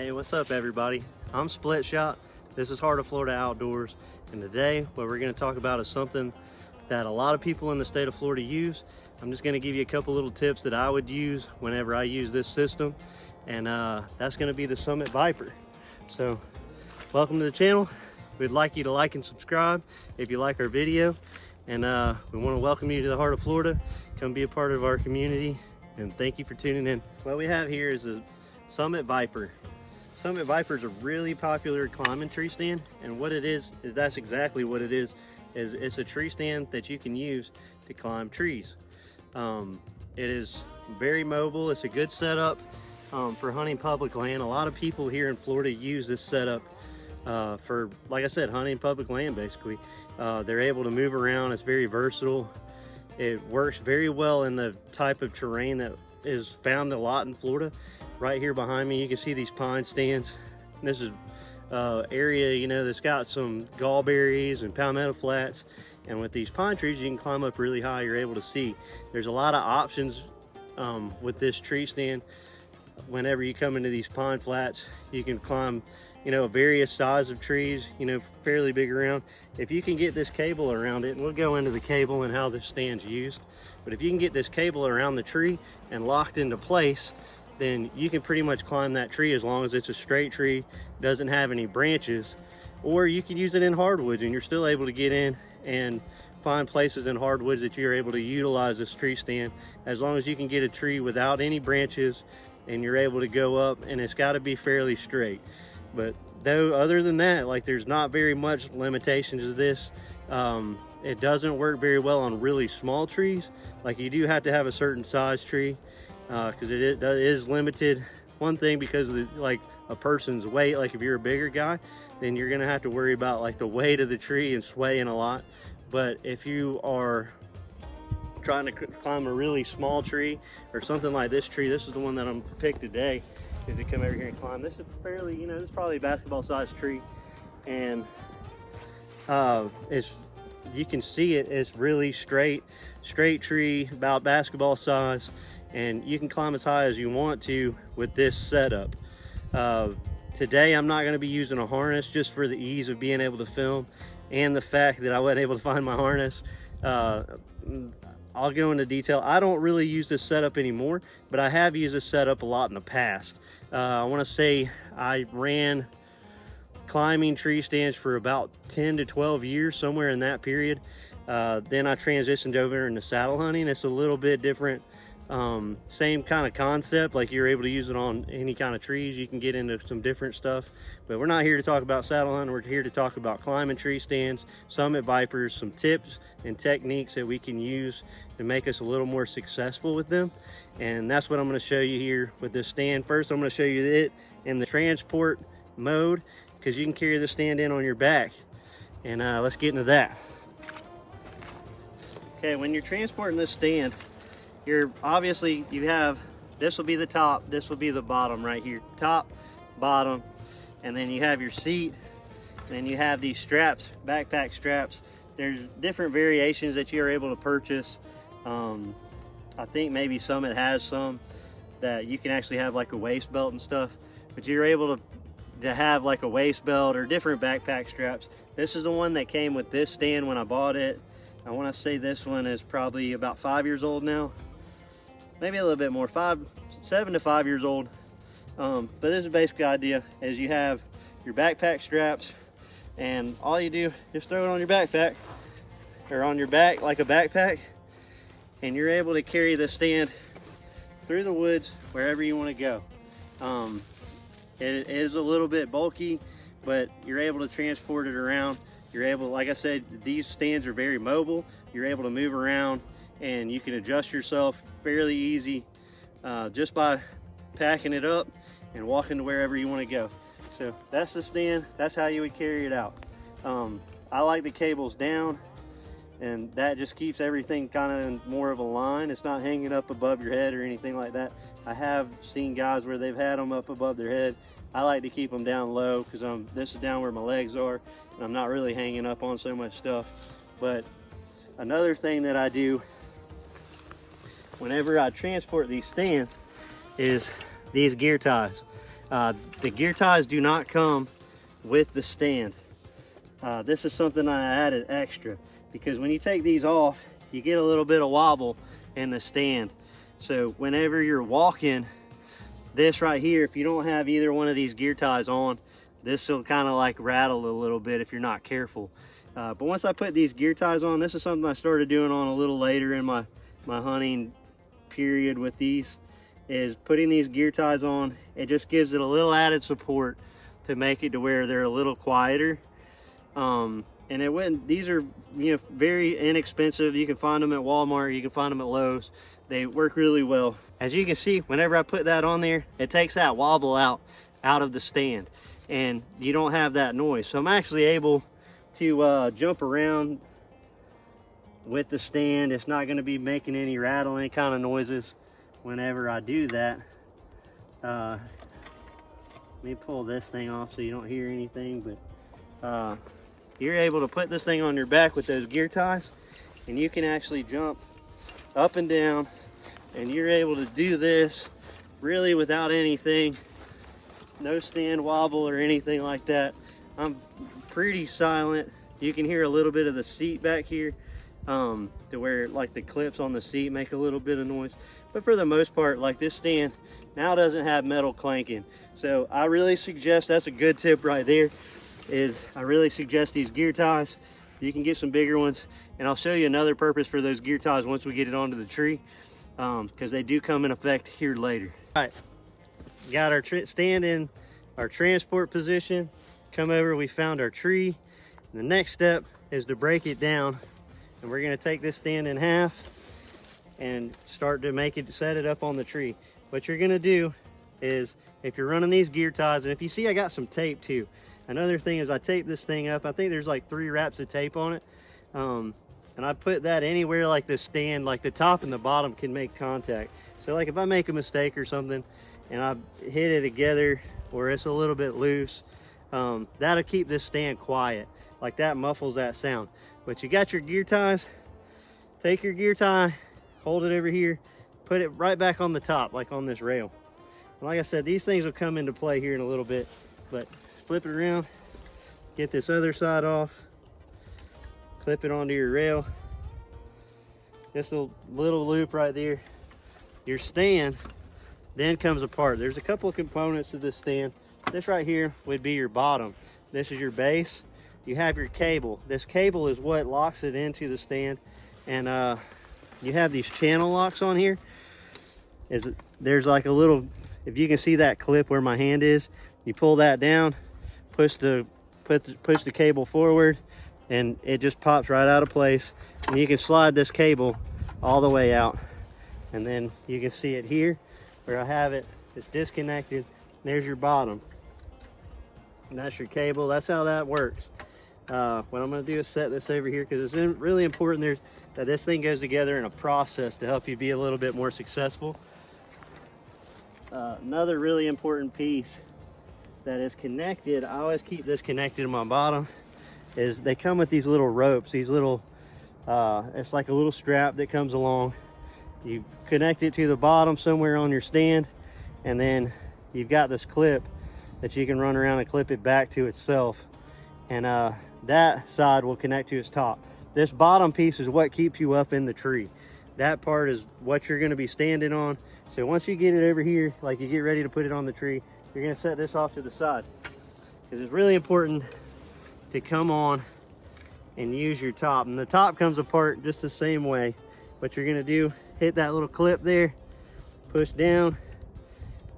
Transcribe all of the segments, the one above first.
Hey, what's up everybody? I'm Split Shot. This is Heart of Florida Outdoors, and today what we're going to talk about is something that a lot of people in the state of Florida use. I'm just going to give you a couple little tips that I would use whenever I use this system, and that's going to be the Summit Viper. So welcome to the channel. We'd like you to like and subscribe if you like our video, and we want to welcome you to the Heart of Florida. Come be a part of our community, and thank you for tuning in. What we have here is the Summit Viper. Summit Viper is a really popular climbing tree stand, and what it is that's exactly what it is it's a tree stand that you can use to climb trees. It is very mobile. It's a good setup for hunting public land. A lot of people here in Florida use this setup for, like I said, hunting public land basically. They're able to move around. It's very versatile. It works very well in the type of terrain that is found a lot in Florida. Right here behind me, you can see these pine stands. This is area, you know, that's got some gallberries and palmetto flats. And with these pine trees, you can climb up really high. You're able to see. There's a lot of options with this tree stand. Whenever you come into these pine flats, you can climb, you know, various size of trees, you know, fairly big around. If you can get this cable around it, and we'll go into the cable and how this stand's used, but if you can get this cable around the tree and locked into place, then you can pretty much climb that tree as long as it's a straight tree, doesn't have any branches. Or you can use it in hardwoods and you're still able to get in and find places in hardwoods that you're able to utilize this tree stand, as long as you can get a tree without any branches and you're able to go up, and it's got to be fairly straight. But though, other than that, like, there's not very much limitations to this. It doesn't work very well on really small trees. Like, you do have to have a certain size tree because it is limited. One thing, because of like a person's weight, like if you're a bigger guy, then you're gonna have to worry about like the weight of the tree and swaying a lot. But if you are trying to climb a really small tree or something like this tree, this is the one that I'm picked today, is to come over here and climb. This is fairly, you know, this is probably a basketball sized tree, and you can see it's really straight tree, about basketball size, and you can climb as high as you want to with this setup. Today I'm not going to be using a harness, just for the ease of being able to film and the fact that I wasn't able to find my harness. I'll go into detail. I don't really use this setup anymore, but I have used this setup a lot in the past. I want to say I ran climbing tree stands for about 10 to 12 years, somewhere in that period. Then I transitioned over into saddle hunting. It's a little bit different. Same kind of concept, like you're able to use it on any kind of trees. You can get into some different stuff, but we're not here to talk about saddle hunting. We're here to talk about climbing tree stands, Summit Vipers, some tips and techniques that we can use to make us a little more successful with them. And that's what I'm going to show you here with this stand. First, I'm going to show you it in the transport mode, because you can carry the stand in on your back. And let's get into that. Okay, when you're transporting this stand, you're obviously, you have, this will be the top, this will be the bottom right here, top, bottom, and then you have your seat, and you have these straps, backpack straps. There's different variations that you're able to purchase. I think maybe Summit has some that you can actually have like a waist belt and stuff, but you're able to have like a waist belt or different backpack straps. This is the one that came with this stand when I bought it. I want to say this one is probably about 5 years old now. Maybe a little bit more, 7 to 5 years old. But this is the basic idea, is you have your backpack straps, and all you do, just throw it on your backpack, or on your back like a backpack, and you're able to carry the stand through the woods wherever you want to go. It is a little bit bulky, but you're able to transport it around. You're able, like I said, these stands are very mobile. You're able to move around, and you can adjust yourself fairly easy just by packing it up and walking to wherever you want to go. So that's the stand. That's how you would carry it out. I like the cables down, and that just keeps everything kind of in more of a line. It's not hanging up above your head or anything like that. I have seen guys where they've had them up above their head. I like to keep them down low, because this is down where my legs are, and I'm not really hanging up on so much stuff. But another thing that I do whenever I transport these stands is these gear ties. The gear ties do not come with the stand. This is something I added extra, because when you take these off, you get a little bit of wobble in the stand. So whenever you're walking, this right here, if you don't have either one of these gear ties on, this will kind of like rattle a little bit if you're not careful. But once I put these gear ties on, this is something I started doing on a little later in my hunting period with these, is putting these gear ties on. It just gives it a little added support to make it to where they're a little quieter. And it wouldn't, these are, you know, very inexpensive. You can find them at Walmart, you can find them at Lowe's. They work really well. As you can see, whenever I put that on there, it takes that wobble out of the stand, and you don't have that noise. So I'm actually able to jump around with the stand. It's not going to be making any rattling kind of noises whenever I do that. Let me pull this thing off so you don't hear anything, but you're able to put this thing on your back with those gear ties, and you can actually jump up and down, and you're able to do this really without anything, no stand wobble or anything like that. I'm pretty silent. You can hear a little bit of the seat back here, to where like the clips on the seat make a little bit of noise, but for the most part, like, this stand now doesn't have metal clanking. So I really suggest, that's a good tip right there, is I really suggest these gear ties. You can get some bigger ones, and I'll show you another purpose for those gear ties once we get it onto the tree, because they do come in effect here later. All right, got our stand in our transport position. Come over, we found our tree. And the next step is to break it down, and we're going to take this stand in half and start to set it up on the tree. What you're going to do is, if you're running these gear ties, and if you see I got some tape too. Another thing is I tape this thing up. I think there's like 3 wraps of tape on it. And I put that anywhere like the stand, like the top and the bottom can make contact. So like if I make a mistake or something and I hit it together or it's a little bit loose, that'll keep this stand quiet. Like that muffles that sound. But you got your gear ties, take your gear tie, hold it over here, put it right back on the top, like on this rail. And like I said, these things will come into play here in a little bit, but flip it around, get this other side off, clip it onto your rail. Just a little loop right there. Your stand then comes apart. There's a couple of components to this stand. This right here would be your bottom. This is your base. You have your cable. This cable is what locks it into the stand. And you have these channel locks on here. There's like a little, if you can see that clip where my hand is, you pull that down, push the cable forward, and it just pops right out of place. And you can slide this cable all the way out, and then you can see it here where I have it. It's disconnected. There's your bottom, and that's your cable. That's how that works. What I'm going to do is set this over here, because it's really important that this thing goes together in a process to help you be a little bit more successful. Another really important piece that is connected, I always keep this connected to my bottom, is they come with these little ropes, these little, it's like a little strap that comes along. You connect it to the bottom somewhere on your stand, and then you've got this clip that you can run around and clip it back to itself. And that side will connect to its top. This bottom piece is what keeps you up in the tree. That part is what you're gonna be standing on. So once you get it over here, like you get ready to put it on the tree, you're gonna set this off to the side, because it's really important to come on and use your top. And the top comes apart just the same way. What you're gonna do, hit that little clip there, push down,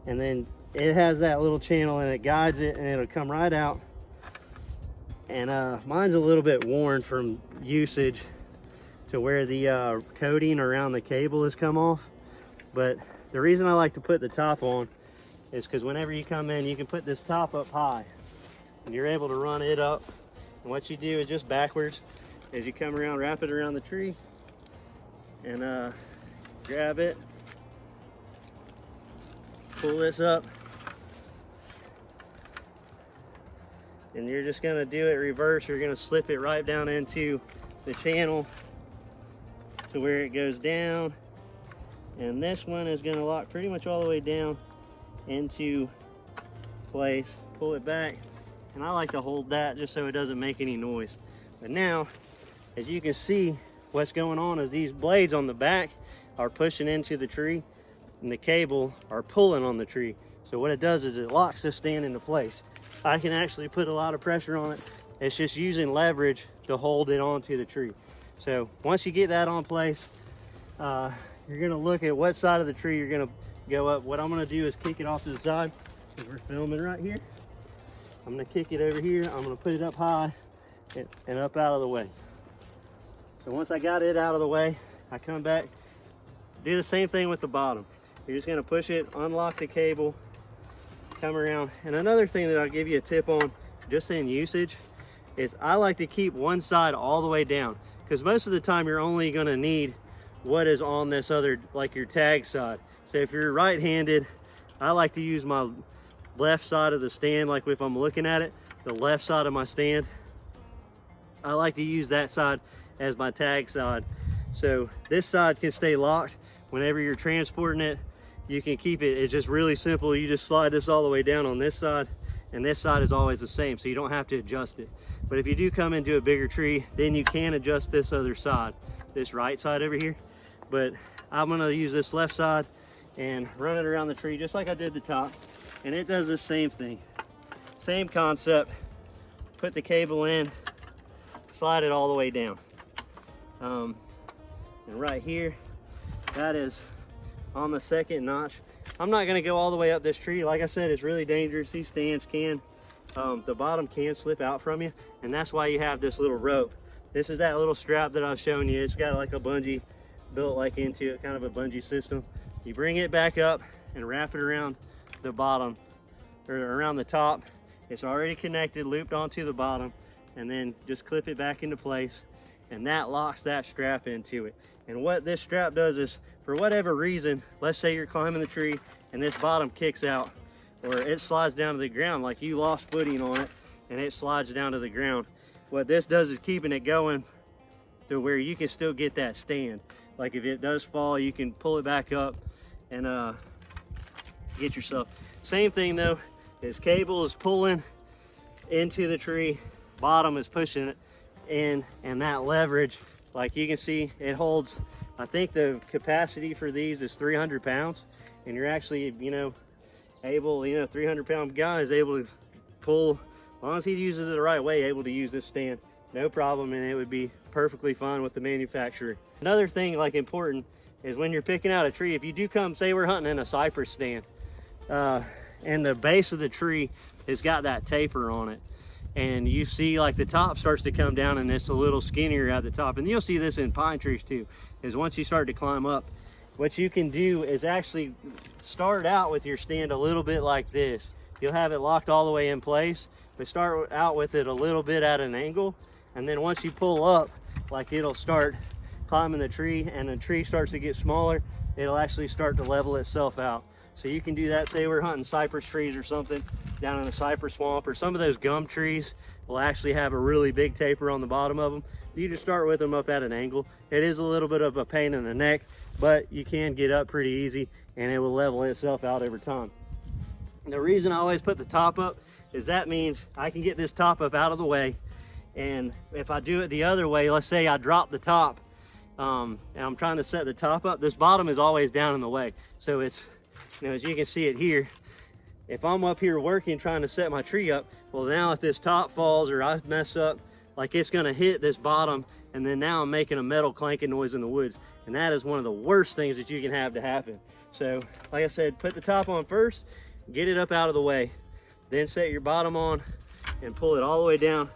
and then it has that little channel and it guides it, and it'll come right out. And mine's a little bit worn from usage to where the coating around the cable has come off. But the reason I like to put the top on is because whenever you come in, you can put this top up high and you're able to run it up. And what you do is just backwards, as you come around, wrap it around the tree and grab it, pull this up, and you're just gonna do it reverse. You're gonna slip it right down into the channel to where it goes down. And this one is gonna lock pretty much all the way down into place, pull it back, and I like to hold that just so it doesn't make any noise. But now, as you can see, what's going on is these blades on the back are pushing into the tree and the cable are pulling on the tree. So what it does is it locks this stand into place. I can actually put a lot of pressure on it. It's just using leverage to hold it onto the tree. So once you get that on place, you're gonna look at what side of the tree you're gonna go up. What I'm gonna do is kick it off to the side, because we're filming right here. I'm gonna kick it over here. I'm gonna put it up high and up out of the way. So once I got it out of the way, I come back, do the same thing with the bottom. You're just gonna push it, unlock the cable, come around. And another thing that I'll give you a tip on, just in usage, is I like to keep one side all the way down, because most of the time you're only gonna need what is on this other, like your tag side. So if you're right-handed, I like to use my left side of the stand, like if I'm looking at it, the left side of my stand, I like to use that side as my tag side. So this side can stay locked. Whenever you're transporting it, you can keep it. It's just really simple. You just slide this all the way down on this side, and this side is always the same, so you don't have to adjust it. But if you do come into a bigger tree, then you can adjust this other side, this right side over here. But I'm gonna use this left side and run it around the tree just like I did the top. And it does the same thing. Same concept. Put the cable in, slide it all the way down. And right here, that is on the second notch. I'm not gonna go all the way up this tree. Like I said, it's really dangerous. These stands can, the bottom can slip out from you, and that's why you have this little rope. This is that little strap that I was showing you. It's got like a bungee built like into it, kind of a bungee system. You bring it back up and wrap it around the bottom, or around the top. It's already connected, looped onto the bottom, and then just clip it back into place, and that locks that strap into it. And what this strap does is, for whatever reason, let's say you're climbing the tree and this bottom kicks out, or it slides down to the ground, like you lost footing on it and it slides down to the ground. What this does is keeping it going to where you can still get that stand. Like if it does fall, you can pull it back up and get yourself. Same thing though, is cable is pulling into the tree, bottom is pushing it in, and that leverage, like you can see, it holds, I think the capacity for these is 300 pounds, and you're actually, able, 300-pound guy is able to pull, as long as he uses it the right way, able to use this stand, no problem, and it would be perfectly fine with the manufacturer. Another thing like important is when you're picking out a tree, if you do come, say we're hunting in a cypress stand, and the base of the tree has got that taper on it, and you see like the top starts to come down and it's a little skinnier at the top, and you'll see this in pine trees too, is once you start to climb up, what you can do is actually start out with your stand a little bit like this. You'll have it locked all the way in place, but start out with it a little bit at an angle, and then once you pull up, like it'll start climbing the tree, and the tree starts to get smaller, it'll actually start to level itself out. So you can do that, say we're hunting cypress trees or something down in a cypress swamp, or some of those gum trees will actually have a really big taper on the bottom of them. You just start with them up at an angle. It is a little bit of a pain in the neck, but you can get up pretty easy and it will level itself out over time. The reason I always put the top up is that means I can get this top up out of the way, and if I do it the other way, let's say I drop the top and I'm trying to set the top up, this bottom is always down in the way. So it's, as you can see it here, if I'm up here working trying to set my tree up, well now if this top falls or I mess up, like it's gonna hit this bottom, and then now I'm making a metal clanking noise in the woods, and that is one of the worst things that you can have to happen. So like I said, put the top on first, get it up out of the way, then set your bottom on and pull it all the way down,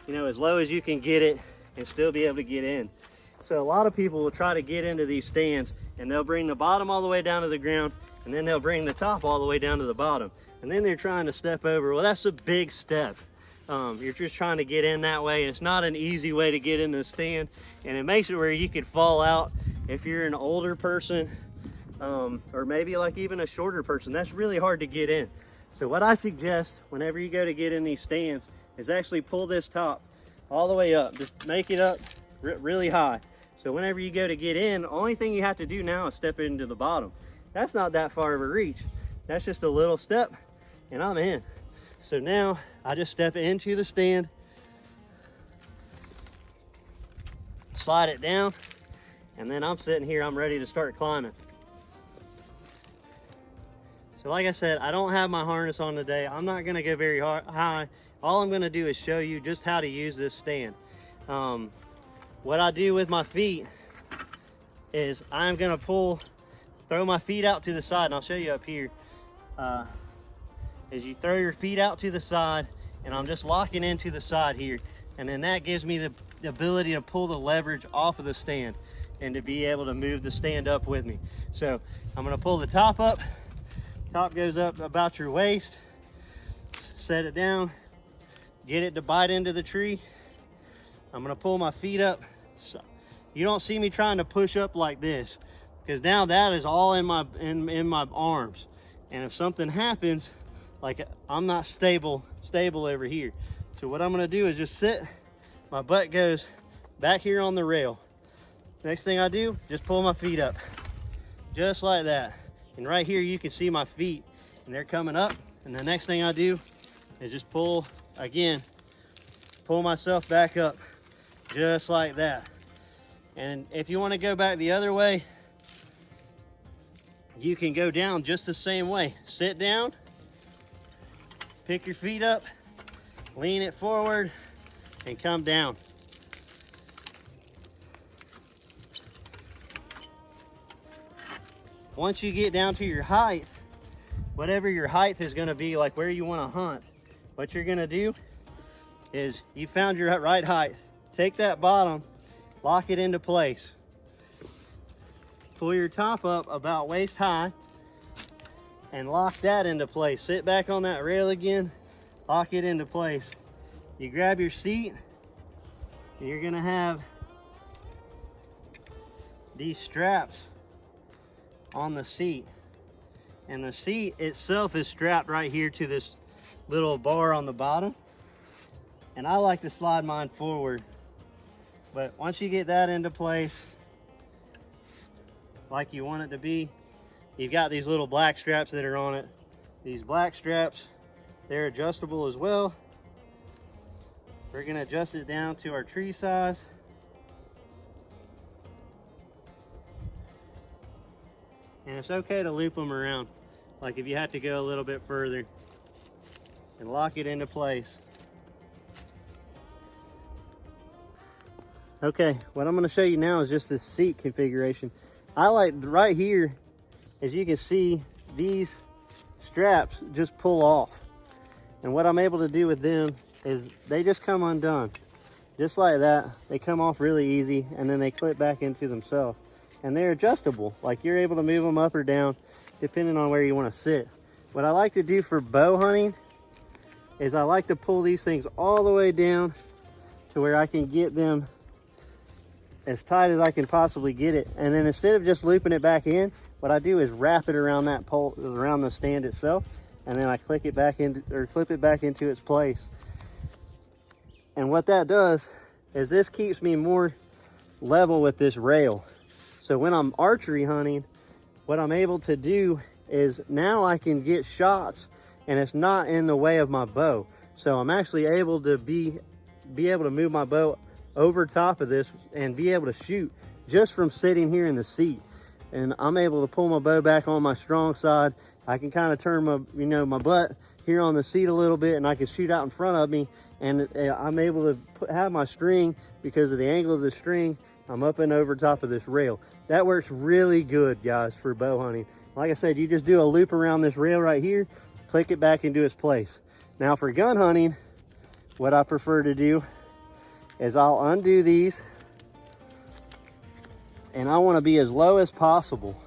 as low as you can get it and still be able to get in. So a lot of people will try to get into these stands and they'll bring the bottom all the way down to the ground, and then they'll bring the top all the way down to the bottom, and then they're trying to step over. Well, that's a big step. You're just trying to get in that way. It's not an easy way to get in the stand, and it makes it where you could fall out if you're an older person, or maybe like even a shorter person. That's really hard to get in. So what I suggest whenever you go to get in these stands is actually pull this top all the way up. Just make it up really high. So whenever you go to get in, the only thing you have to do now is step into the bottom. That's not that far of a reach. That's just a little step, and I'm in. So now I just step into the stand, slide it down, and then I'm sitting here, I'm ready to start climbing. So like I said, I don't have my harness on today. I'm not gonna go very high. All I'm gonna do is show you just how to use this stand. What I do with my feet is I'm gonna throw my feet out to the side, and I'll show you up here. Is you throw your feet out to the side, and I'm just locking into the side here. And then that gives me the ability to pull the leverage off of the stand and to be able to move the stand up with me. So I'm gonna pull the top up. Top goes up about your waist, set it down, get it to bite into the tree. I'm gonna pull my feet up. So you don't see me trying to push up like this, because now that is all in my arms. And if something happens, like I'm not stable over here. So what I'm gonna do is just sit, my butt goes back here on the rail. Next thing I do, just pull my feet up, just like that. And right here, you can see my feet, and they're coming up. And the next thing I do is just pull myself back up, just like that. And if you want to go back the other way, you can go down just the same way. Sit down, pick your feet up, lean it forward, and come down. Once you get down to your height, whatever your height is going to be, like where you want to hunt, what you're going to do is you found your right height. Take that bottom, lock it into place. Pull your top up about waist high and lock that into place. Sit back on that rail again, lock it into place. You grab your seat, and you're going to have these straps on the seat, and the seat itself is strapped right here to this little bar on the bottom, and I like to slide mine forward. But once you get that into place like you want it to be, you've got these little black straps that are on it. These black straps, they're adjustable as well. We're going to adjust it down to our tree size. And it's okay to loop them around, like if you have to go a little bit further, and lock it into place. Okay, what I'm going to show you now is just this seat configuration. I like right here, as you can see, these straps just pull off. And what I'm able to do with them is they just come undone. Just like that, they come off really easy, and then they clip back into themselves. And they're adjustable, like you're able to move them up or down depending on where you want to sit. What I like to do for bow hunting is I like to pull these things all the way down to where I can get them as tight as I can possibly get it. And then instead of just looping it back in, what I do is wrap it around that pole, around the stand itself, and then I clip it back into its place. And what that does is this keeps me more level with this rail. So when I'm archery hunting, what I'm able to do is now I can get shots and it's not in the way of my bow. So I'm actually able to be able to move my bow over top of this and be able to shoot just from sitting here in the seat. And I'm able to pull my bow back on my strong side. I can kind of turn my butt here on the seat a little bit, and I can shoot out in front of me. And I'm able to have my string, because of the angle of the string, I'm up and over top of this rail. That works really good, guys, for bow hunting. Like I said, you just do a loop around this rail right here, click it back into its place. Now for gun hunting, what I prefer to do is I'll undo these, and I want to be as low as possible.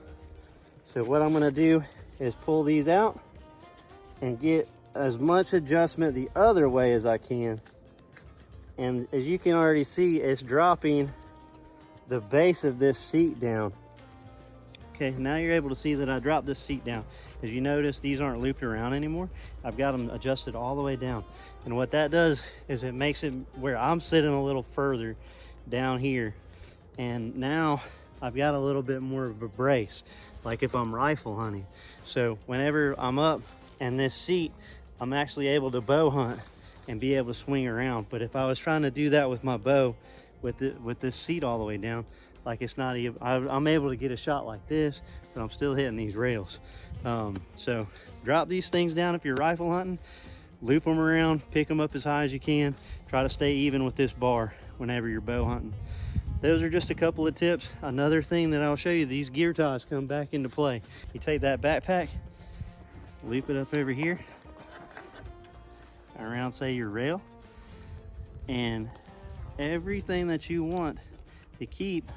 So what I'm going to do is pull these out and get as much adjustment the other way as I can. And as you can already see, it's dropping the base of this seat down. Okay, now you're able to see that I dropped this seat down. As you notice, these aren't looped around anymore. I've got them adjusted all the way down. And what that does is it makes it where I'm sitting a little further down here. And now I've got a little bit more of a brace, like if I'm rifle hunting. So whenever I'm up And this seat, I'm actually able to bow hunt and be able to swing around. But if I was trying to do that with my bow, with this seat all the way down, like it's not even, I'm able to get a shot like this, but I'm still hitting these rails. So drop these things down if you're rifle hunting, loop them around, pick them up as high as you can. Try to stay even with this bar whenever you're bow hunting. Those are just a couple of tips. Another thing that I'll show you, these gear ties come back into play. You take that backpack, loop it up over here, around say your rail, and everything that you want to keep.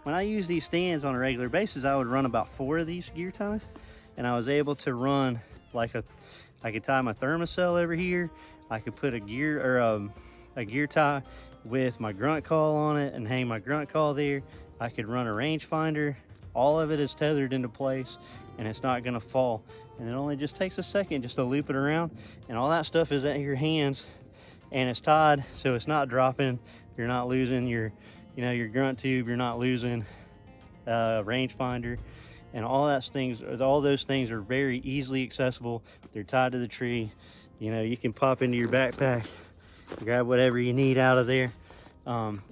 When I use these stands on a regular basis, I would run about 4 of these gear ties, and I was able to run like I could tie my thermocell over here. I could put a gear tie with my grunt call on it and hang my grunt call there. I could run a rangefinder. All of it is tethered into place and it's not gonna fall. And it only just takes a second just to loop it around, and all that stuff is at your hands and it's tied so it's not dropping. You're not losing your grunt tube, you're not losing rangefinder, and all those things are very easily accessible. They're tied to the tree. You can pop into your backpack, grab whatever you need out of there.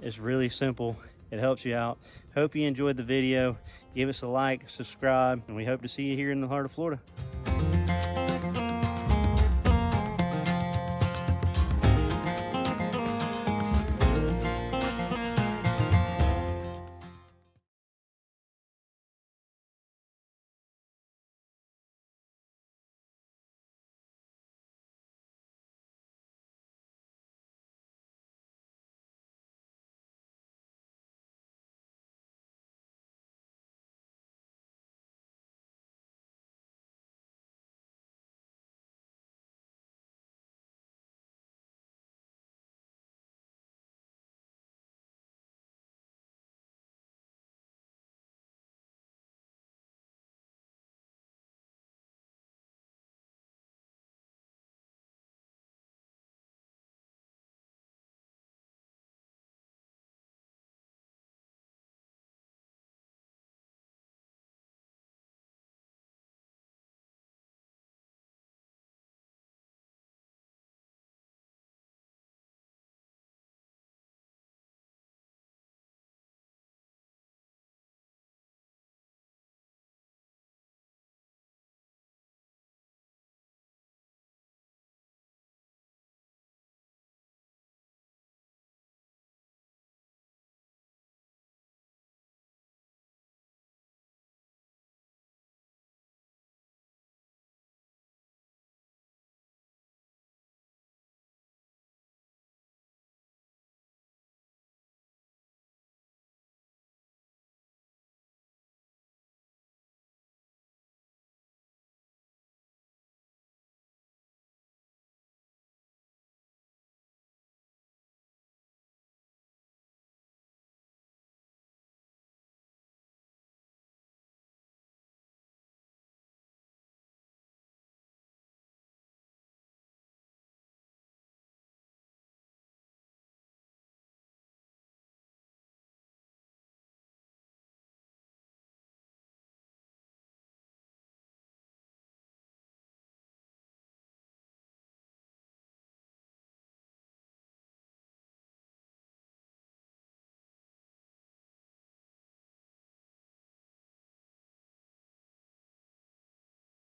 It's really simple. It helps you out. Hope you enjoyed the video. Give us a like, subscribe, and we hope to see you here in the heart of Florida.